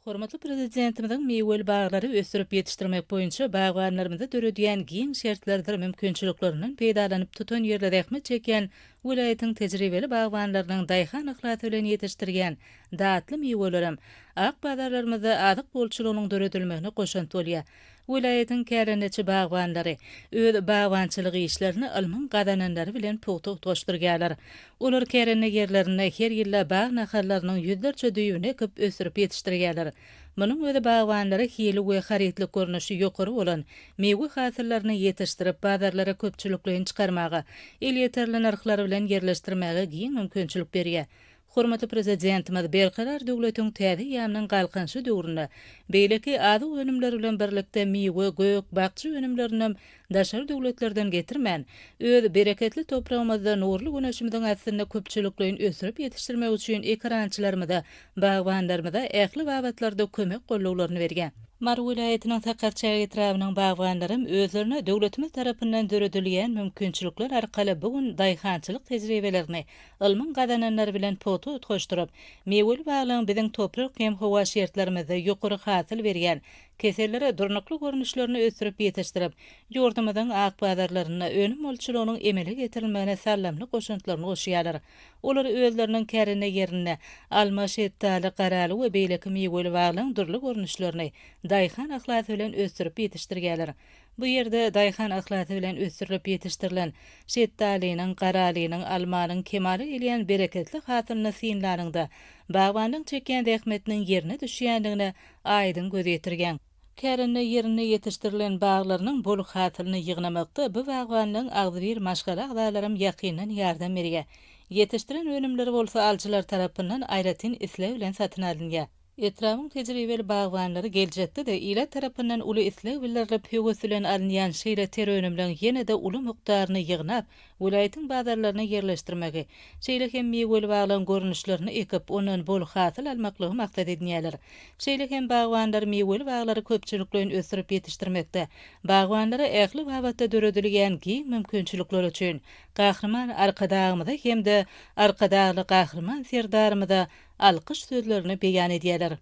Hormatly prezidentimizin meýweli baglary ösürip ýetişdirmek boýunça bagwanlarymyza döredýän giň şertlerdir mümkinçiliklerinden peýdalanyp tutan ýerlerekmi çeken vilayatyň tejribeli bagwanlarynyň daýhan ahlaty bilen ýetişdirýän datly meýwelerim ak bazarlarymyzda azyk bolçulugynyň döredilmegine goşanty bolýar. Vilayatyň kärendeçi bagwanlary öz bagwançylygy işlerini almyň gadananlary bilen pogto goşdurýarlar. Olar kärenne ýerlerine her ýylla bag nahallarynyň ýüzlerçe düýüne ekip ösürip ýetişdirýärler. Munyň özi bagwanlary hili we haritlik görnüşi ýokary bolan meýwe hasyllaryny ýetişdirip bazarlara köpçüliklerini çykarmaga, el ýeterli narhlary bilen ýerleşdirmäge giň mümkinçilik berýär. Hormatly prezidentimiz berkarar döwletiň täze ýamynyň galkynşy döwründe beýleki ady önümler bilen birlikde meýwe, gök, bakçy önümlerini daşary döwletlerden getirmän, öz bereketli toprağymyzda nurly güneşimiziň aslynda köpçüliklerini ösürip ýetişdirmek üçin ekrançylarymyza, bagwanlarymyza ähli babatlarda kömek gollawlaryny bergen. Mar vilayatynyň Sakarçay etrawynyň bagwanlarym özlerine döwletimiz tarapyndan döredilýän mümkinçilikler arkaly bugun daýhançylyk tejribelerini ilmiň gadananlary bilen poto otgoşduryp, meýweli baglaryň biziň toprak hem howa şertlerimizde ýokary hasyl berýän kesellere durnukly görnüşlerini ösürip ýetişdirip, ýurdumyzyň ak bazarlaryna önüm bolçulugynyň emele getirilmegine sallamly goşuntylaryny goşýarlar. Olar özleriniň kärine ýerine alma şeýtaly garaly we beýleki meýweli baglaryň durly görnüşlerini daýhan ahlaty bilen ösürip ýetişdirýärler. Bu ýerde daýhan ahlaty bilen ösürip ýetişdirilen şeýtalynyň, garalynyň, almanyň kemali ilýän bereketli hasylyny synlaryňda bagwanyň çeken zähmetiniň ýerine düşýändigine aýdyn göz ýetirgen. Kärine ýerine ýetişdirilen baglarynyň boluk hasylyny ýygnamakda bu bagwanyň agdy bir maşgala agdalarym ýakyndan ýardam berýär. Ýetişdiren önümleri bolsa alçylar tarapyndan aýratyn islew bilen satyn alynýar. Etrawyň tejribeli bagwanlary geljekde de ila tarapyndan uly islew bilerilip höwesilen alynýan şeýle terönümleň ýene-de uly mukdaryny ýygnap, vilayatyň bazarlaryna ýerleşdirmegi, şeýle hem meýweli baglaryň görnüşlerini ekip, onuň bol hasyl almaklygy maksat edilýärler. Şeýle hem bagwanlar meýweli baglary köpçüliklerini ösürip ýetişdirmekde. Bagwanlara ähli babatda döredilýän giň mümkinçilikler üçin gahrman arkadagymyza hem de arkadagly gahrman serdarymyza alkyş sözlerini beýan edýärler.